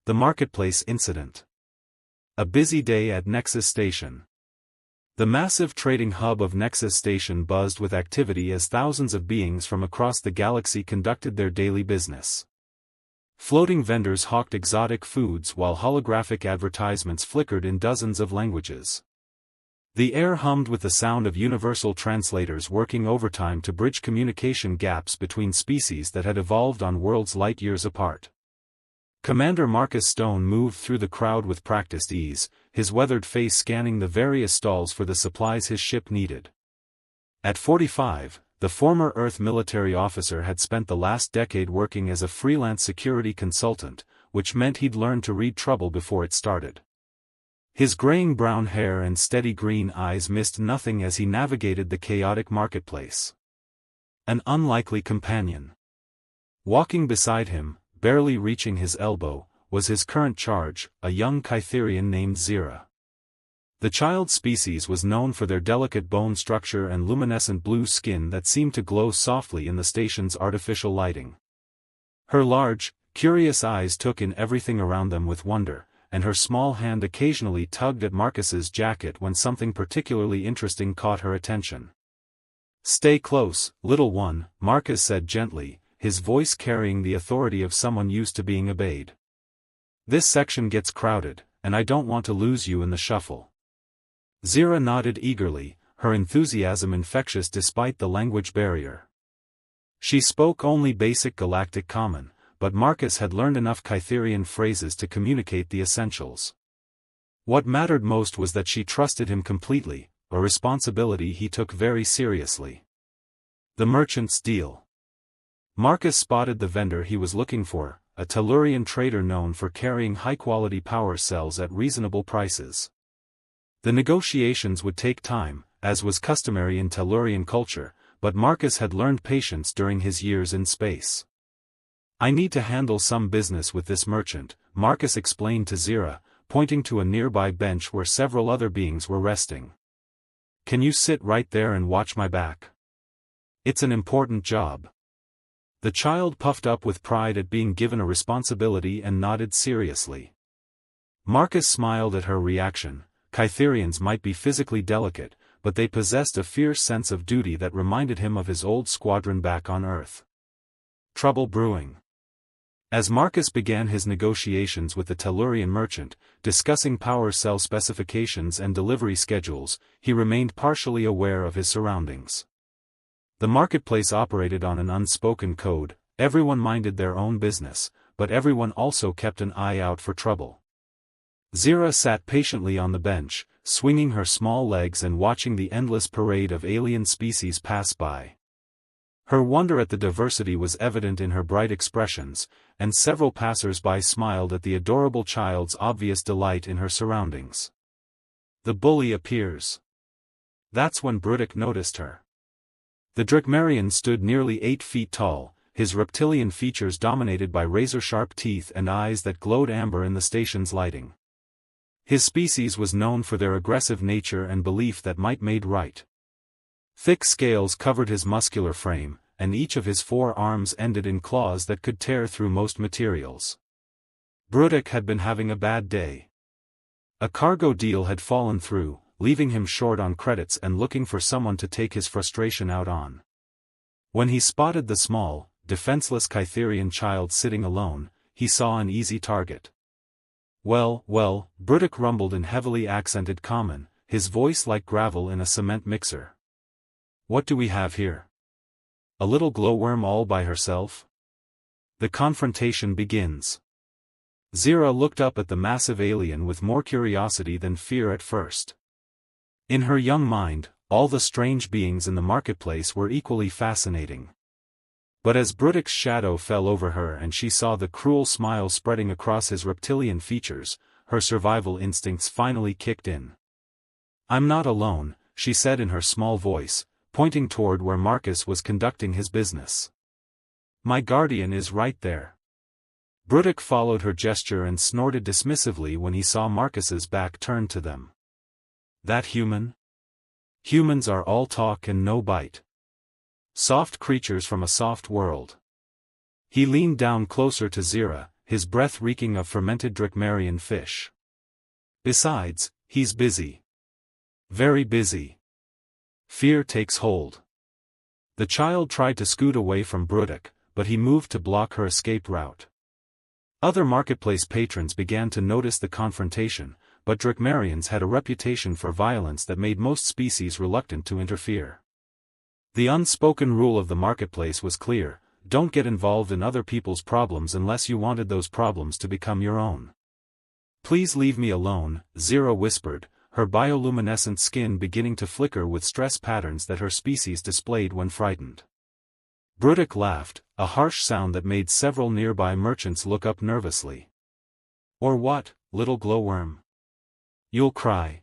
The Marketplace Incident. A busy day at Nexus Station. The massive trading hub of Nexus Station buzzed with activity as thousands of beings from across the galaxy conducted their daily business. Floating vendors hawked exotic foods while holographic advertisements flickered in dozens of languages. The air hummed with the sound of universal translators working overtime to bridge communication gaps between species that had evolved on worlds light years apart. Commander Marcus Stone moved through the crowd with practiced ease, his weathered face scanning the various stalls for the supplies his ship needed. At 45, the former Earth military officer had spent the last decade working as a freelance security consultant, which meant he'd learned to read trouble before it started. His graying brown hair and steady green eyes missed nothing as he navigated the chaotic marketplace. An unlikely companion. Walking beside him, barely reaching his elbow, was his current charge, a young Kytherian named Zira. The child species was known for their delicate bone structure and luminescent blue skin that seemed to glow softly in the station's artificial lighting. Her large, curious eyes took in everything around them with wonder, and her small hand occasionally tugged at Marcus's jacket when something particularly interesting caught her attention. "Stay close, little one," Marcus said gently, his voice carrying the authority of someone used to being obeyed. "This section gets crowded, and I don't want to lose you in the shuffle." Zira nodded eagerly, her enthusiasm infectious despite the language barrier. She spoke only basic Galactic Common, but Marcus had learned enough Kytherian phrases to communicate the essentials. What mattered most was that she trusted him completely, a responsibility he took very seriously. The merchant's deal. Marcus spotted the vendor he was looking for, a Tellurian trader known for carrying high-quality power cells at reasonable prices. The negotiations would take time, as was customary in Tellurian culture, but Marcus had learned patience during his years in space. "I need to handle some business with this merchant," Marcus explained to Zira, pointing to a nearby bench where several other beings were resting. "Can you sit right there and watch my back? It's an important job." The child puffed up with pride at being given a responsibility and nodded seriously. Marcus smiled at her reaction. Kytherians might be physically delicate, but they possessed a fierce sense of duty that reminded him of his old squadron back on Earth. Trouble brewing. As Marcus began his negotiations with the Tellurian merchant, discussing power cell specifications and delivery schedules, he remained partially aware of his surroundings. The marketplace operated on an unspoken code, everyone minded their own business, but everyone also kept an eye out for trouble. Zira sat patiently on the bench, swinging her small legs and watching the endless parade of alien species pass by. Her wonder at the diversity was evident in her bright expressions, and several passers-by smiled at the adorable child's obvious delight in her surroundings. The bully appears. That's when Brutic noticed her. The Drakmarian stood nearly 8 feet tall, his reptilian features dominated by razor-sharp teeth and eyes that glowed amber in the station's lighting. His species was known for their aggressive nature and belief that might made right. Thick scales covered his muscular frame, and each of his 4 arms ended in claws that could tear through most materials. Brutic had been having a bad day. A cargo deal had fallen through, leaving him short on credits and looking for someone to take his frustration out on. When he spotted the small, defenseless Kytherian child sitting alone, he saw an easy target. Well, Brutic rumbled in heavily accented Common, his voice like gravel in a cement mixer. "What do we have here? A little glowworm all by herself?" The confrontation begins. Zira looked up at the massive alien with more curiosity than fear at first. In her young mind, all the strange beings in the marketplace were equally fascinating. But as Brutic's shadow fell over her and she saw the cruel smile spreading across his reptilian features, her survival instincts finally kicked in. "I'm not alone," she said in her small voice, pointing toward where Marcus was conducting his business. "My guardian is right there." Brutic followed her gesture and snorted dismissively when he saw Marcus's back turned to them. "That human? Humans are all talk and no bite. Soft creatures from a soft world." He leaned down closer to Zira, his breath reeking of fermented Drakmarian fish. Besides, he's busy. Very busy. Fear takes hold. The child tried to scoot away from Brudek, but he moved to block her escape route. Other marketplace patrons began to notice the confrontation, but Drakmarians had a reputation for violence that made most species reluctant to interfere. The unspoken rule of the marketplace was clear: don't get involved in other people's problems unless you wanted those problems to become your own. Please leave me alone, Zira whispered, her bioluminescent skin beginning to flicker with stress patterns that her species displayed when frightened. Brudek laughed, a harsh sound that made several nearby merchants look up nervously. Or what, little glowworm? You'll cry?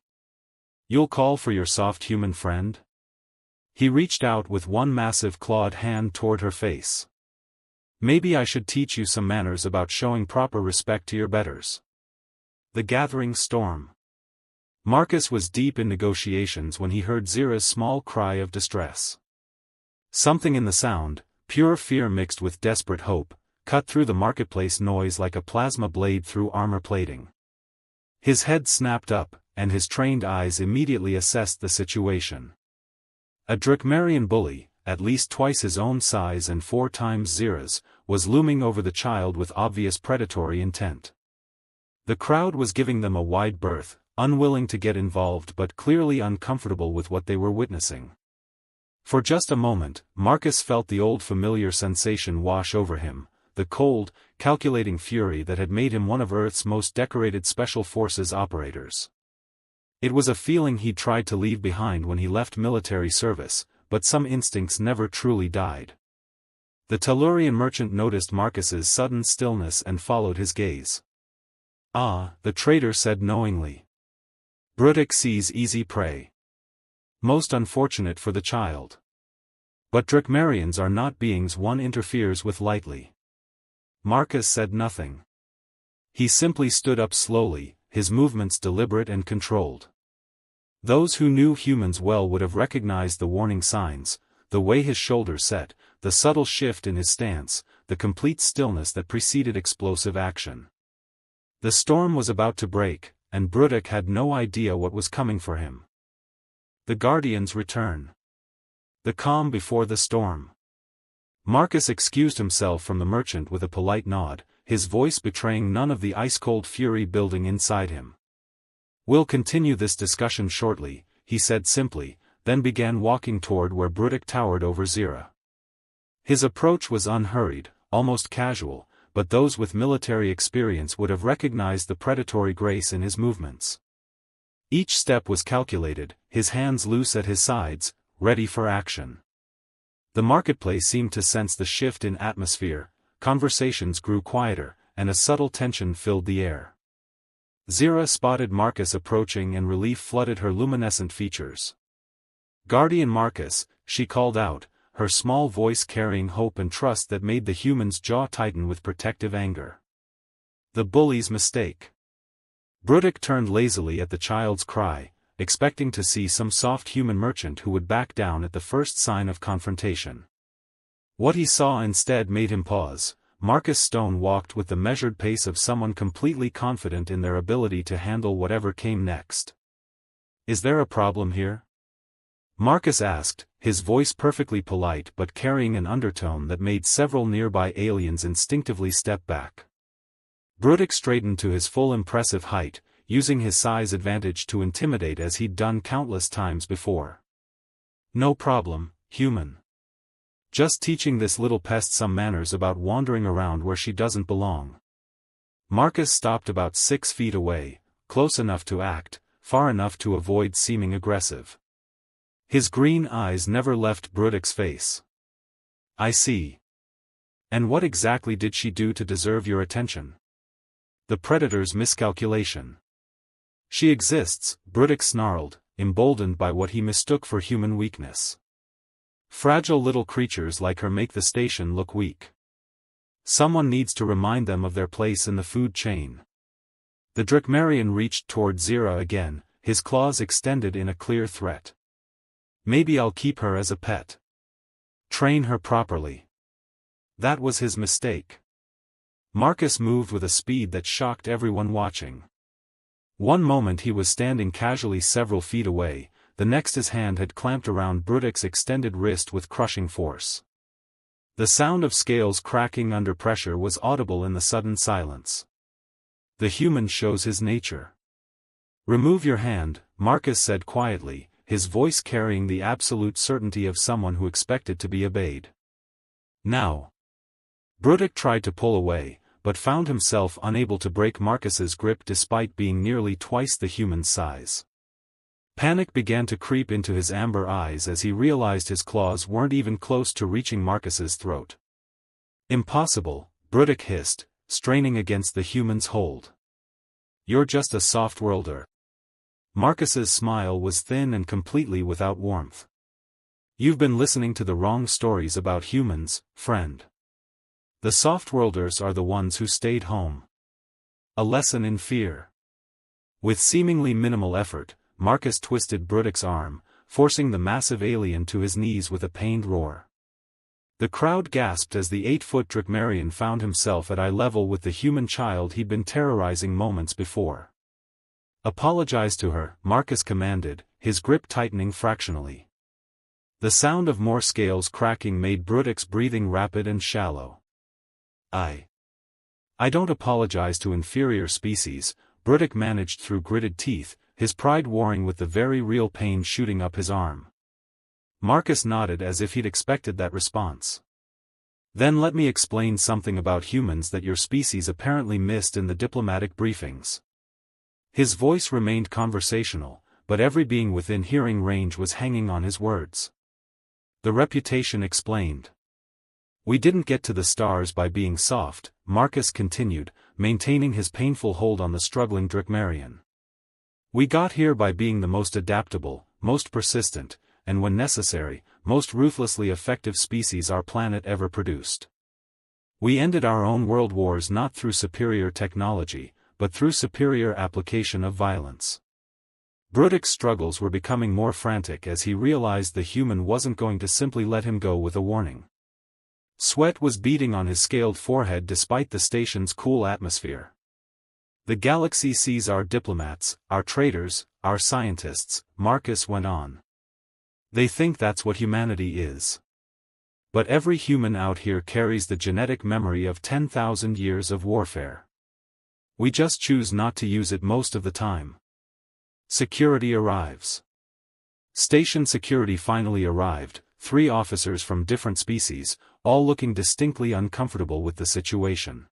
You'll call for your soft human friend? He reached out with one massive clawed hand toward her face. Maybe I should teach you some manners about showing proper respect to your betters. The gathering storm. Marcus was deep in negotiations when he heard Zira's small cry of distress. Something in the sound, pure fear mixed with desperate hope, cut through the marketplace noise like a plasma blade through armor plating. His head snapped up, and his trained eyes immediately assessed the situation. A Drakmarian bully, at least twice his own size and 4 times Zira's, was looming over the child with obvious predatory intent. The crowd was giving them a wide berth, unwilling to get involved but clearly uncomfortable with what they were witnessing. For just a moment, Marcus felt the old familiar sensation wash over him, the cold, calculating fury that had made him one of Earth's most decorated Special Forces operators. It was a feeling he tried to leave behind when he left military service, but some instincts never truly died. The Tellurian merchant noticed Marcus's sudden stillness and followed his gaze. Ah, the trader said knowingly. Brudek sees easy prey. Most unfortunate for the child. But Drakmarians are not beings one interferes with lightly. Marcus said nothing. He simply stood up slowly, his movements deliberate and controlled. Those who knew humans well would have recognized the warning signs, the way his shoulders set, the subtle shift in his stance, the complete stillness that preceded explosive action. The storm was about to break, and Brudek had no idea what was coming for him. The Guardians return. The calm before the storm. Marcus excused himself from the merchant with a polite nod, his voice betraying none of the ice-cold fury building inside him. We'll continue this discussion shortly, he said simply, then began walking toward where Brudek towered over Zira. His approach was unhurried, almost casual, but those with military experience would have recognized the predatory grace in his movements. Each step was calculated, his hands loose at his sides, ready for action. The marketplace seemed to sense the shift in atmosphere, conversations grew quieter, and a subtle tension filled the air. Zira spotted Marcus approaching and relief flooded her luminescent features. Guardian Marcus, she called out, her small voice carrying hope and trust that made the human's jaw tighten with protective anger. The bully's mistake. Brudek turned lazily at the child's cry, expecting to see some soft human merchant who would back down at the first sign of confrontation. What he saw instead made him pause. Marcus Stone walked with the measured pace of someone completely confident in their ability to handle whatever came next. Is there a problem here? Marcus asked, his voice perfectly polite but carrying an undertone that made several nearby aliens instinctively step back. Brudek straightened to his full impressive height, using his size advantage to intimidate as he'd done countless times before. No problem, human. Just teaching this little pest some manners about wandering around where she doesn't belong. Marcus stopped about 6 feet away, close enough to act, far enough to avoid seeming aggressive. His green eyes never left Brudek's face. I see. And what exactly did she do to deserve your attention? The predator's miscalculation. She exists, Brudek snarled, emboldened by what he mistook for human weakness. Fragile little creatures like her make the station look weak. Someone needs to remind them of their place in the food chain. The Drakmarian reached toward Zira again, his claws extended in a clear threat. Maybe I'll keep her as a pet. Train her properly. That was his mistake. Marcus moved with a speed that shocked everyone watching. One moment he was standing casually several feet away, the next his hand had clamped around Brudek's extended wrist with crushing force. The sound of scales cracking under pressure was audible in the sudden silence. The human shows his nature. "Remove your hand," Marcus said quietly, his voice carrying the absolute certainty of someone who expected to be obeyed. "Now." Brudek tried to pull away, but found himself unable to break Marcus's grip despite being nearly twice the human's size. Panic began to creep into his amber eyes as he realized his claws weren't even close to reaching Marcus's throat. "Impossible," Brudek hissed, straining against the human's hold. "You're just a soft-worlder." Marcus's smile was thin and completely without warmth. "You've been listening to the wrong stories about humans, friend. The soft-worlders are the ones who stayed home." A lesson in fear. With seemingly minimal effort, Marcus twisted Brudek's arm, forcing the massive alien to his knees with a pained roar. The crowd gasped as the 8-foot Drakmarian found himself at eye level with the human child he'd been terrorizing moments before. "Apologize to her," Marcus commanded, his grip tightening fractionally. The sound of more scales cracking made Brudek's breathing rapid and shallow. I don't apologize to inferior species," Brudek managed through gritted teeth, his pride warring with the very real pain shooting up his arm. Marcus nodded as if he'd expected that response. "Then let me explain something about humans that your species apparently missed in the diplomatic briefings." His voice remained conversational, but every being within hearing range was hanging on his words. The reputation explained. "We didn't get to the stars by being soft," Marcus continued, maintaining his painful hold on the struggling Drakmarian. "We got here by being the most adaptable, most persistent, and when necessary, most ruthlessly effective species our planet ever produced. We ended our own world wars not through superior technology, but through superior application of violence." Brudek's struggles were becoming more frantic as he realized the human wasn't going to simply let him go with a warning. Sweat was beading on his scaled forehead despite the station's cool atmosphere. "The galaxy sees our diplomats, our traders, our scientists," Marcus went on. "They think that's what humanity is. But every human out here carries the genetic memory of 10,000 years of warfare. We just choose not to use it most of the time." Security arrives. Station security finally arrived, 3 officers from different species, all looking distinctly uncomfortable with the situation.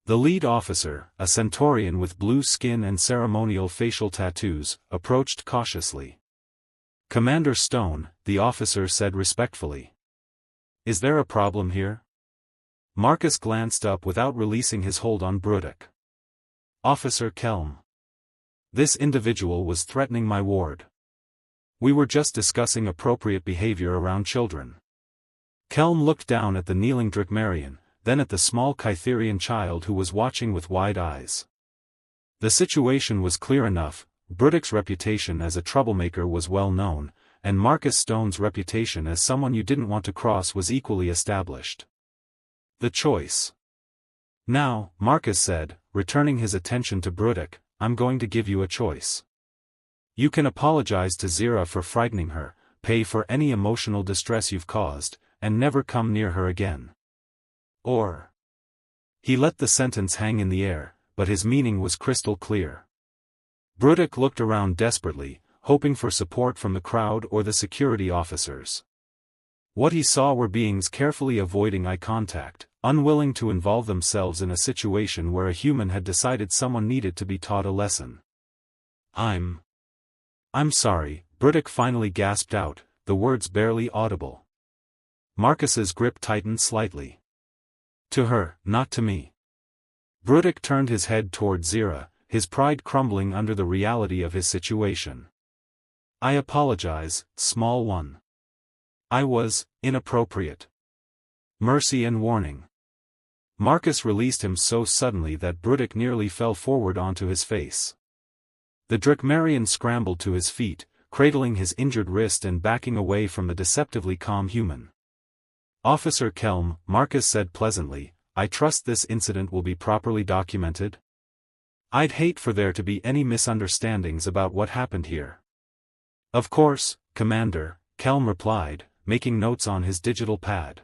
The lead officer, a Centaurian with blue skin and ceremonial facial tattoos, approached cautiously. "Commander Stone," the officer said respectfully. "Is there a problem here?" Marcus glanced up without releasing his hold on Brudek. "Officer Kelm. This individual was threatening my ward. We were just discussing appropriate behavior around children." Kelm looked down at the kneeling Drakmarian, then at the small Kytherian child who was watching with wide eyes. The situation was clear enough. Brudek's reputation as a troublemaker was well known, and Marcus Stone's reputation as someone you didn't want to cross was equally established. The choice. "Now," Marcus said, returning his attention to Brudek, "I'm going to give you a choice. You can apologize to Zira for frightening her, pay for any emotional distress you've caused, and never come near her again. Or..." He let the sentence hang in the air, but his meaning was crystal clear. Brudek looked around desperately, hoping for support from the crowd or the security officers. What he saw were beings carefully avoiding eye contact, unwilling to involve themselves in a situation where a human had decided someone needed to be taught a lesson. I'm sorry," Brudek finally gasped out, the words barely audible. Marcus's grip tightened slightly. "To her, not to me." Brudek turned his head toward Zira, his pride crumbling under the reality of his situation. "I apologize, small one. I was inappropriate. Mercy and warning." Marcus released him so suddenly that Brudek nearly fell forward onto his face. The Drakmarian scrambled to his feet, cradling his injured wrist and backing away from the deceptively calm human. "Officer Kelm," Marcus said pleasantly, I trust this incident will be properly documented? I'd hate for there to be any misunderstandings about what happened here. Of course, Commander, Kelm replied, making notes on his digital pad.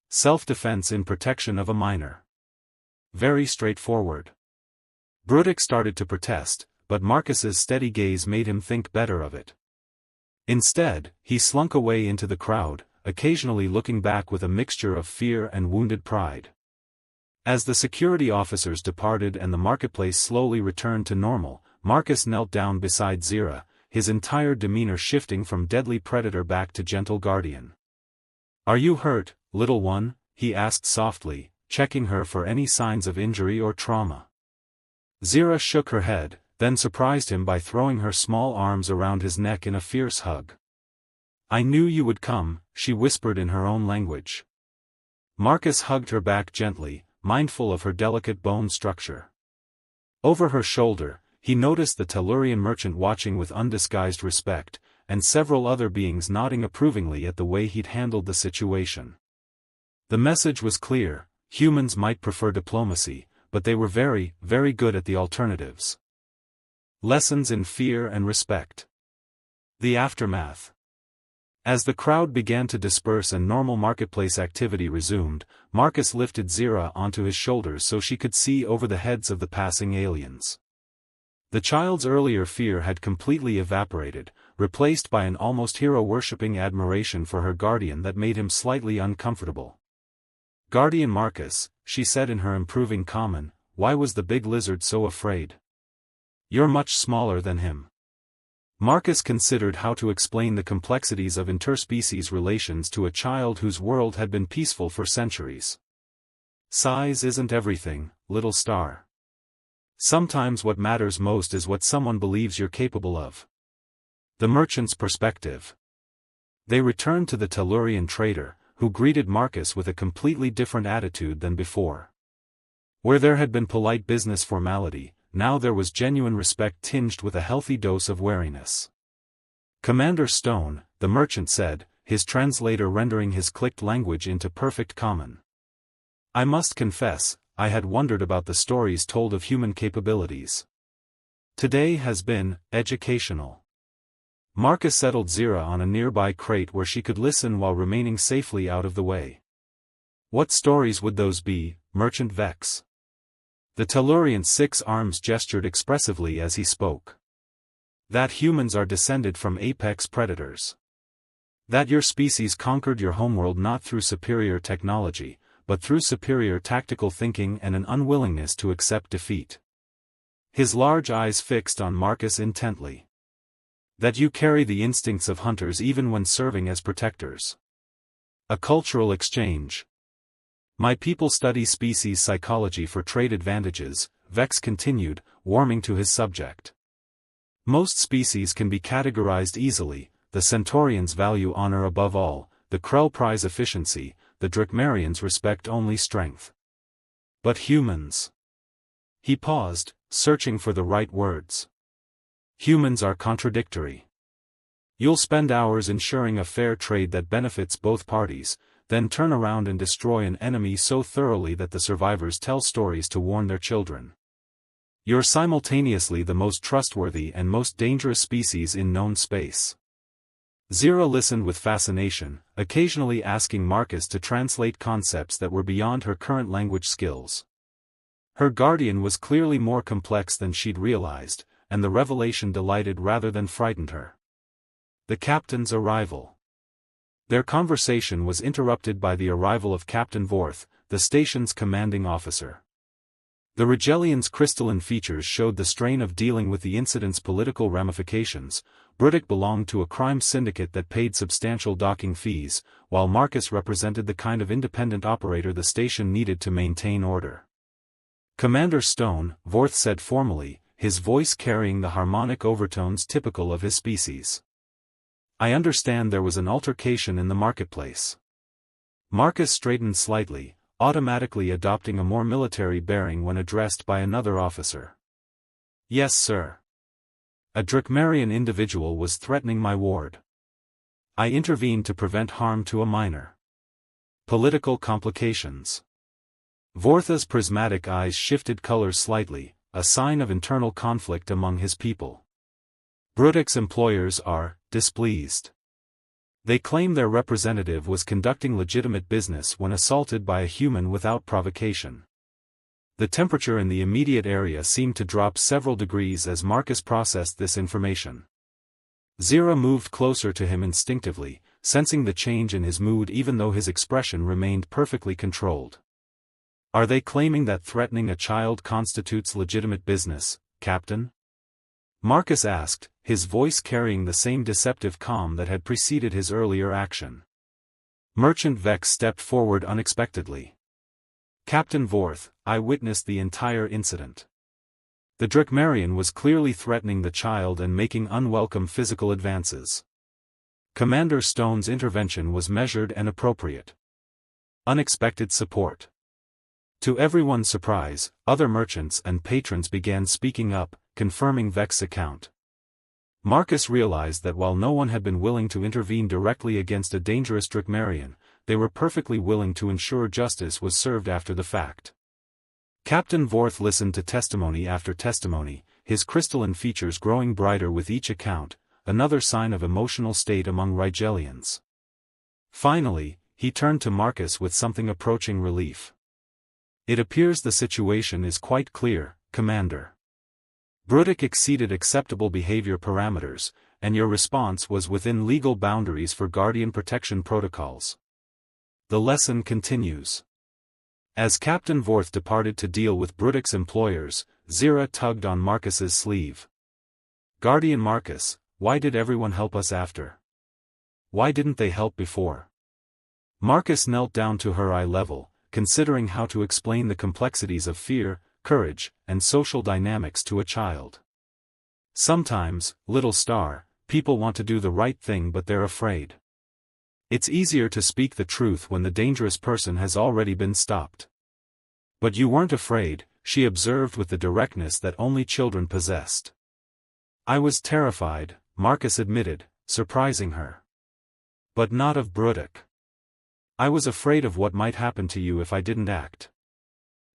Self-defense in protection of a minor. Very straightforward. Brudek started to protest, but Marcus's steady gaze made him think better of it. Instead, he slunk away into the crowd, occasionally looking back with a mixture of fear and wounded pride. As the security officers departed and the marketplace slowly returned to normal, Marcus knelt down beside Zira, his entire demeanor shifting from deadly predator back to gentle guardian. "Are you hurt, little one?" he asked softly, checking her for any signs of injury or trauma. Zira shook her head, then surprised him by throwing her small arms around his neck in a fierce hug. "I knew you would come," she whispered in her own language. Marcus hugged her back gently, mindful of her delicate bone structure. Over her shoulder, he noticed the Tellurian merchant watching with undisguised respect, and several other beings nodding approvingly at the way he'd handled the situation. The message was clear: humans might prefer diplomacy, but they were very, very good at the alternatives. Lessons in fear and respect. The aftermath. As the crowd began to disperse and normal marketplace activity resumed, Marcus lifted Zira onto his shoulders so she could see over the heads of the passing aliens. The child's earlier fear had completely evaporated, replaced by an almost hero-worshipping admiration for her guardian that made him slightly uncomfortable. "Guardian Marcus," she said in her improving common, "why was the big lizard so afraid? You're much smaller than him." Marcus considered how to explain the complexities of interspecies relations to a child whose world had been peaceful for centuries. "Size isn't everything, little star. Sometimes what matters most is what someone believes you're capable of." The merchant's perspective. They returned to the Tellurian trader, who greeted Marcus with a completely different attitude than before. Where there had been polite business formality, now there was genuine respect tinged with a healthy dose of wariness. "Commander Stone," the merchant said, his translator rendering his clicked language into perfect common. "I must confess, I had wondered about the stories told of human capabilities. Today has been educational." Marcus settled Zira on a nearby crate where she could listen while remaining safely out of the way. "What stories would those be, Merchant Vex?" The Tellurian's 6 arms gestured expressively as he spoke. "That humans are descended from apex predators. That your species conquered your homeworld not through superior technology, but through superior tactical thinking and an unwillingness to accept defeat." His large eyes fixed on Marcus intently. "That you carry the instincts of hunters even when serving as protectors. A cultural exchange. My people study species psychology for trade advantages," Vex continued, warming to his subject. "Most species can be categorized easily, the Centaurians value honor above all, the Krell prize efficiency, the Drakmarians respect only strength. But humans..." He paused, searching for the right words. "Humans are contradictory. You'll spend hours ensuring a fair trade that benefits both parties, then turn around and destroy an enemy so thoroughly that the survivors tell stories to warn their children. You're simultaneously the most trustworthy and most dangerous species in known space." Zira listened with fascination, occasionally asking Marcus to translate concepts that were beyond her current language skills. Her guardian was clearly more complex than she'd realized, and the revelation delighted rather than frightened her. The captain's arrival. Their conversation was interrupted by the arrival of Captain Vorth, the station's commanding officer. The Regellian's crystalline features showed the strain of dealing with the incident's political ramifications. Brudek belonged to a crime syndicate that paid substantial docking fees, while Marcus represented the kind of independent operator the station needed to maintain order. "Commander Stone," Vorth said formally, his voice carrying the harmonic overtones typical of his species. "I understand there was an altercation in the marketplace." Marcus straightened slightly, automatically adopting a more military bearing when addressed by another officer. "Yes, sir. A Drakmarian individual was threatening my ward. I intervened to prevent harm to a minor. Political complications." Vortha's prismatic eyes shifted colors slightly, a sign of internal conflict among his people. Brudek's employers are displeased. They claim their representative was conducting legitimate business when assaulted by a human without provocation. The temperature in the immediate area seemed to drop several degrees as Marcus processed this information. Zira moved closer to him instinctively, sensing the change in his mood even though his expression remained perfectly controlled. Are they claiming that threatening a child constitutes legitimate business, Captain? Marcus asked, his voice carrying the same deceptive calm that had preceded his earlier action. Merchant Vex stepped forward unexpectedly. Captain Vorth, I witnessed the entire incident. The Drakmarian was clearly threatening the child and making unwelcome physical advances. Commander Stone's intervention was measured and appropriate. Unexpected support. To everyone's surprise, other merchants and patrons began speaking up, confirming Vex's account. Marcus realized that while no one had been willing to intervene directly against a dangerous Drakmarian, they were perfectly willing to ensure justice was served after the fact. Captain Vorth listened to testimony after testimony, his crystalline features growing brighter with each account, another sign of emotional state among Rigelians. Finally, he turned to Marcus with something approaching relief. It appears the situation is quite clear, Commander. Brudek exceeded acceptable behavior parameters, and your response was within legal boundaries for Guardian protection protocols. The lesson continues. As Captain Vorth departed to deal with Brudek's employers, Zira tugged on Marcus's sleeve. Guardian Marcus, why did everyone help us after? Why didn't they help before? Marcus knelt down to her eye level, considering how to explain the complexities of fear, courage, and social dynamics to a child. Sometimes, little star, people want to do the right thing but they're afraid. It's easier to speak the truth when the dangerous person has already been stopped. But you weren't afraid, she observed with the directness that only children possessed. I was terrified, Marcus admitted, surprising her. But not of Brudek. I was afraid of what might happen to you if I didn't act.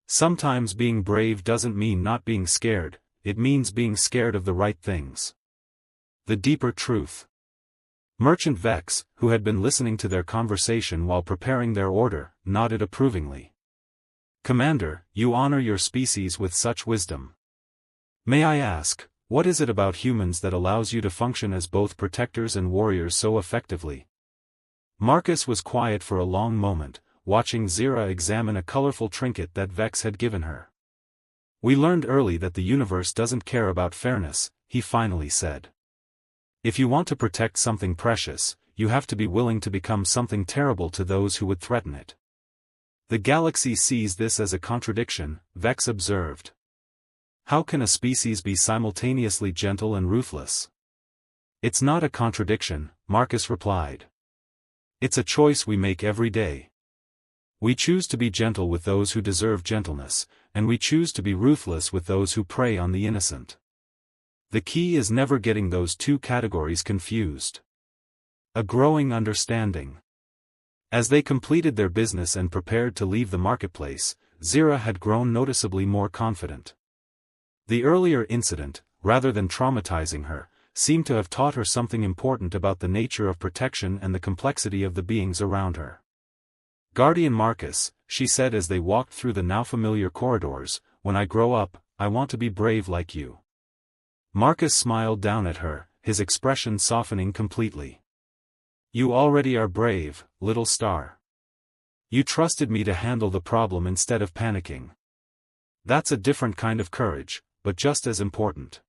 Sometimes being brave doesn't mean not being scared, it means being scared of the right things. The deeper truth. Merchant Vex, who had been listening to their conversation while preparing their order, nodded approvingly. Commander, you honor your species with such wisdom. May I ask, what is it about humans that allows you to function as both protectors and warriors so effectively? Marcus was quiet for a long moment, watching Zira examine a colorful trinket that Vex had given her. We learned early that the universe doesn't care about fairness, he finally said. If you want to protect something precious, you have to be willing to become something terrible to those who would threaten it. The galaxy sees this as a contradiction, Vex observed. How can a species be simultaneously gentle and ruthless? It's not a contradiction, Marcus replied. It's a choice we make every day. We choose to be gentle with those who deserve gentleness, and we choose to be ruthless with those who prey on the innocent. The key is never getting those two categories confused. A growing understanding. As they completed their business and prepared to leave the marketplace, Zira had grown noticeably more confident. The earlier incident, rather than traumatizing her, seemed to have taught her something important about the nature of protection and the complexity of the beings around her. Guardian Marcus, she said as they walked through the now familiar corridors, when I grow up, I want to be brave like you. Marcus smiled down at her, his expression softening completely. You already are brave, little star. You trusted me to handle the problem instead of panicking. That's a different kind of courage, but just as important.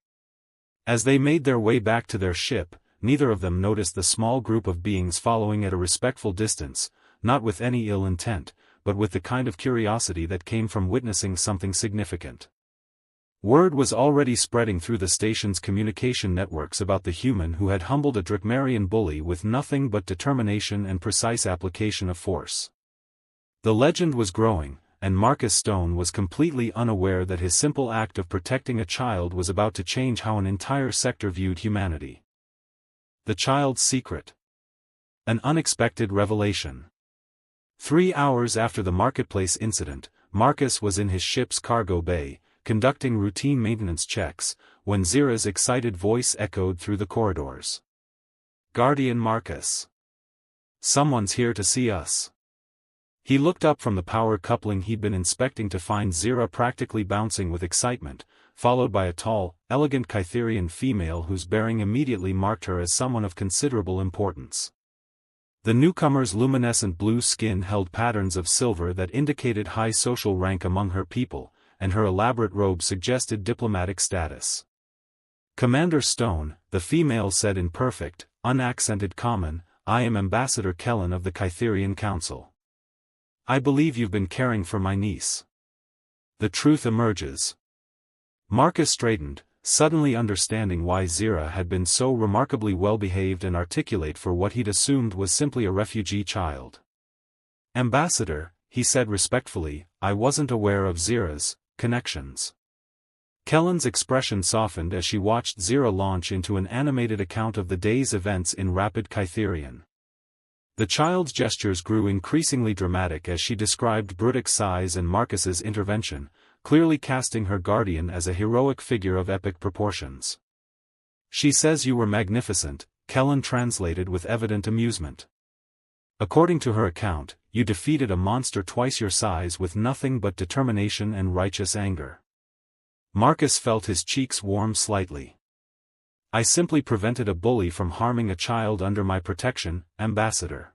As they made their way back to their ship, neither of them noticed the small group of beings following at a respectful distance, not with any ill intent, but with the kind of curiosity that came from witnessing something significant. Word was already spreading through the station's communication networks about the human who had humbled a Drakmarian bully with nothing but determination and precise application of force. The legend was growing, and Marcus Stone was completely unaware that his simple act of protecting a child was about to change how an entire sector viewed humanity. The child's secret. An unexpected revelation. 3 hours after the marketplace incident, Marcus was in his ship's cargo bay, conducting routine maintenance checks, when Zira's excited voice echoed through the corridors. "Guardian Marcus. Someone's here to see us." He looked up from the power coupling he'd been inspecting to find Zira practically bouncing with excitement, followed by a tall, elegant Kytherian female whose bearing immediately marked her as someone of considerable importance. The newcomer's luminescent blue skin held patterns of silver that indicated high social rank among her people, and her elaborate robe suggested diplomatic status. "Commander Stone," the female said in perfect, unaccented common, "I am Ambassador Kellen of the Kytherian Council. I believe you've been caring for my niece. The truth emerges." Marcus straightened, suddenly understanding why Zira had been so remarkably well-behaved and articulate for what he'd assumed was simply a refugee child. "Ambassador," he said respectfully, "I wasn't aware of Zira's connections." Kellen's expression softened as she watched Zira launch into an animated account of the day's events in rapid Kytherian. The child's gestures grew increasingly dramatic as she described Brudek's size and Marcus's intervention, clearly casting her guardian as a heroic figure of epic proportions. "She says you were magnificent," Kellen translated with evident amusement. "According to her account, you defeated a monster twice your size with nothing but determination and righteous anger." Marcus felt his cheeks warm slightly. "I simply prevented a bully from harming a child under my protection, Ambassador.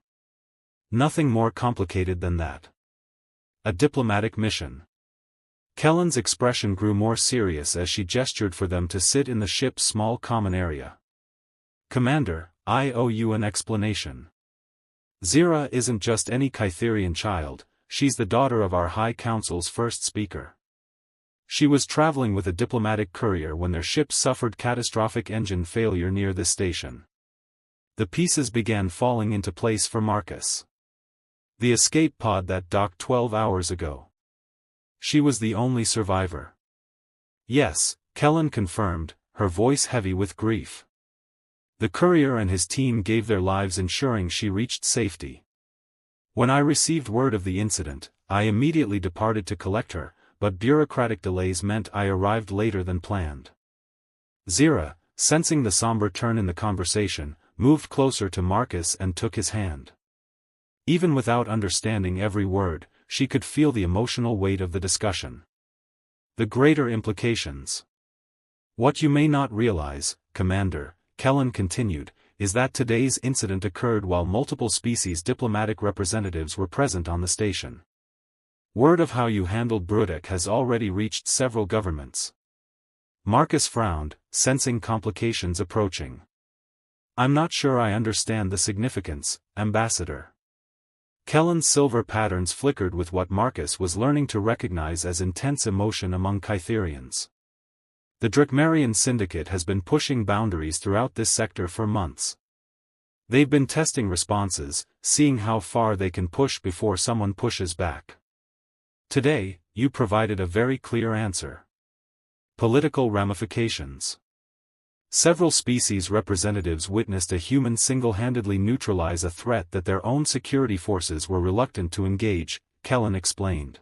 Nothing more complicated than that. A diplomatic mission." Kellen's expression grew more serious as she gestured for them to sit in the ship's small common area. "Commander, I owe you an explanation. Zira isn't just any Kytherian child, she's the daughter of our High Council's first speaker. She was traveling with a diplomatic courier when their ship suffered catastrophic engine failure near this station." The pieces began falling into place for Marcus. "The escape pod that docked 12 hours ago. She was the only survivor." "Yes," Kellen confirmed, her voice heavy with grief. "The courier and his team gave their lives ensuring she reached safety. When I received word of the incident, I immediately departed to collect her, but bureaucratic delays meant I arrived later than planned." Zira, sensing the somber turn in the conversation, moved closer to Marcus and took his hand. Even without understanding every word, she could feel the emotional weight of the discussion. The greater implications. "What you may not realize, Commander," Kellen continued, "is that today's incident occurred while multiple species' diplomatic representatives were present on the station. Word of how you handled Brudek has already reached several governments." Marcus frowned, sensing complications approaching. "I'm not sure I understand the significance, Ambassador." Kellen's silver patterns flickered with what Marcus was learning to recognize as intense emotion among Kytherians. The Drakmarian Syndicate has been pushing boundaries throughout this sector for months. They've been testing responses, seeing how far they can push before someone pushes back. Today, you provided a very clear answer. Political ramifications. Several species representatives witnessed a human single-handedly neutralize a threat that their own security forces were reluctant to engage, Kellen explained.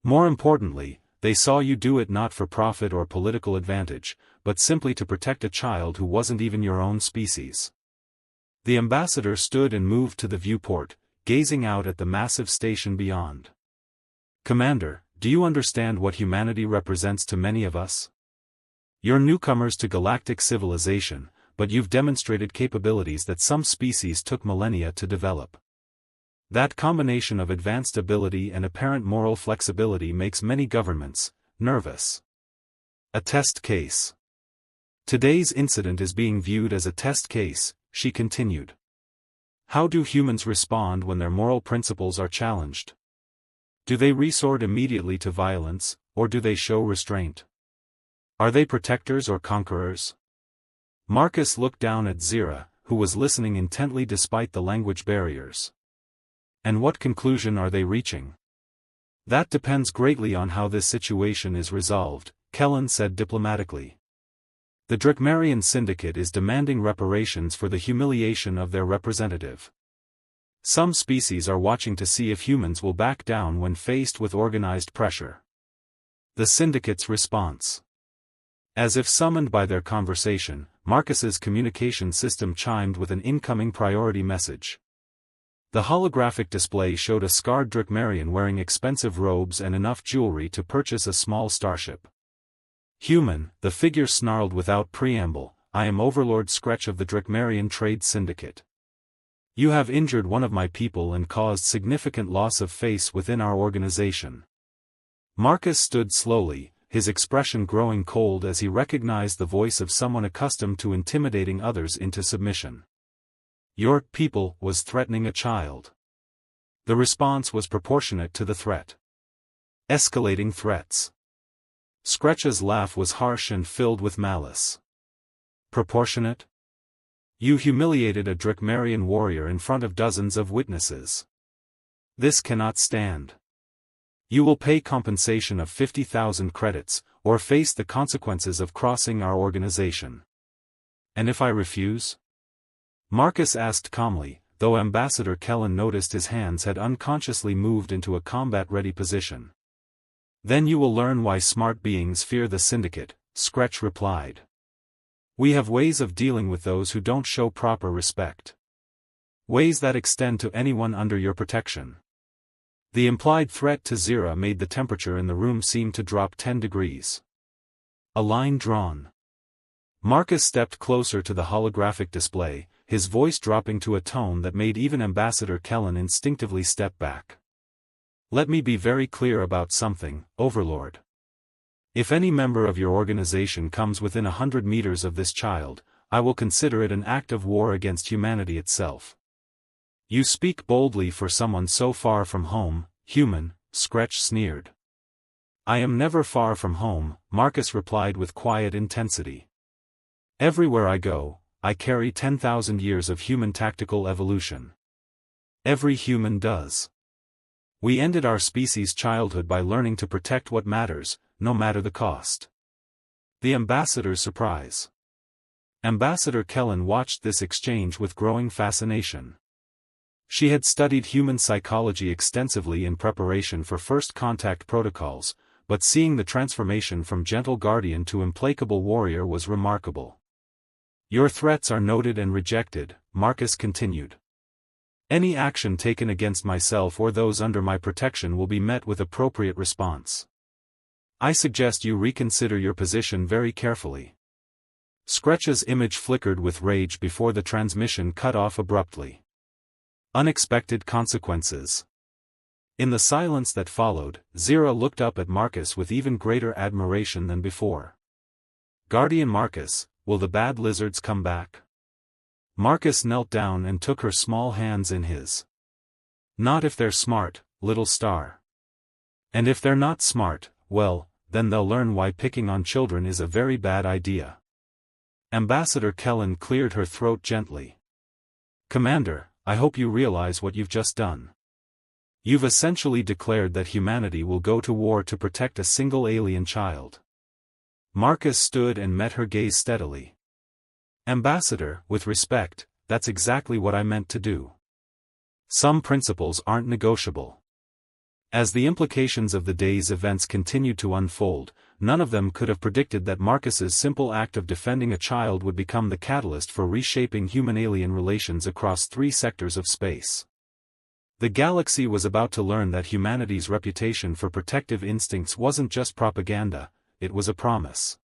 More importantly, they saw you do it not for profit or political advantage, but simply to protect a child who wasn't even your own species. The ambassador stood and moved to the viewport, gazing out at the massive station beyond. "Commander, do you understand what humanity represents to many of us? You're newcomers to galactic civilization, but you've demonstrated capabilities that some species took millennia to develop. That combination of advanced ability and apparent moral flexibility makes many governments nervous. A test case. Today's incident is being viewed as a test case," she continued. "How do humans respond when their moral principles are challenged? Do they resort immediately to violence, or do they show restraint? Are they protectors or conquerors?" Marcus looked down at Zira, who was listening intently despite the language barriers. "And what conclusion are they reaching?" "That depends greatly on how this situation is resolved," Kellen said diplomatically. "The Drakmarian Syndicate is demanding reparations for the humiliation of their representative. Some species are watching to see if humans will back down when faced with organized pressure. The syndicate's response. As if summoned by their conversation, Marcus's communication system chimed with an incoming priority message. The holographic display showed a scarred Drakmarian wearing expensive robes and enough jewelry to purchase a small starship. Human, the figure snarled without preamble, I am Overlord Scretch of the Drakmarian Trade Syndicate. You have injured one of my people and caused significant loss of face within our organization. Marcus stood slowly, his expression growing cold as he recognized the voice of someone accustomed to intimidating others into submission. Your people was threatening a child. The response was proportionate to the threat. Escalating threats. Scretch's laugh was harsh and filled with malice. Proportionate? You humiliated a Drakmarian warrior in front of dozens of witnesses. This cannot stand. You will pay compensation of 50,000 credits, or face the consequences of crossing our organization. And if I refuse? Marcus asked calmly, though Ambassador Kellen noticed his hands had unconsciously moved into a combat-ready position. Then you will learn why smart beings fear the Syndicate, Scretch replied. We have ways of dealing with those who don't show proper respect. Ways that extend to anyone under your protection. The implied threat to Zira made the temperature in the room seem to drop 10 degrees. A line drawn. Marcus stepped closer to the holographic display, his voice dropping to a tone that made even Ambassador Kellen instinctively step back. Let me be very clear about something, Overlord. If any member of your organization comes within 100 meters of this child, I will consider it an act of war against humanity itself. You speak boldly for someone so far from home, human, Scretch sneered. I am never far from home, Marcus replied with quiet intensity. Everywhere I go, I carry 10,000 years of human tactical evolution. Every human does. We ended our species' childhood by learning to protect what matters, no matter the cost. The ambassador's surprise. Ambassador Kellen watched this exchange with growing fascination. She had studied human psychology extensively in preparation for first contact protocols, but seeing the transformation from gentle guardian to implacable warrior was remarkable. Your threats are noted and rejected, Marcus continued. Any action taken against myself or those under my protection will be met with appropriate response. I suggest you reconsider your position very carefully. Scretch's image flickered with rage before the transmission cut off abruptly. Unexpected consequences. In the silence that followed, Zira looked up at Marcus with even greater admiration than before. Guardian Marcus, will the bad lizards come back? Marcus knelt down and took her small hands in his. Not if they're smart, little star. And if they're not smart, well, then they'll learn why picking on children is a very bad idea. Ambassador Kellen cleared her throat gently. Commander, I hope you realize what you've just done. You've essentially declared that humanity will go to war to protect a single alien child. Marcus stood and met her gaze steadily. Ambassador, with respect, that's exactly what I meant to do. Some principles aren't negotiable. As the implications of the day's events continued to unfold, none of them could have predicted that Marcus's simple act of defending a child would become the catalyst for reshaping human-alien relations across 3 sectors of space. The galaxy was about to learn that humanity's reputation for protective instincts wasn't just propaganda, it was a promise.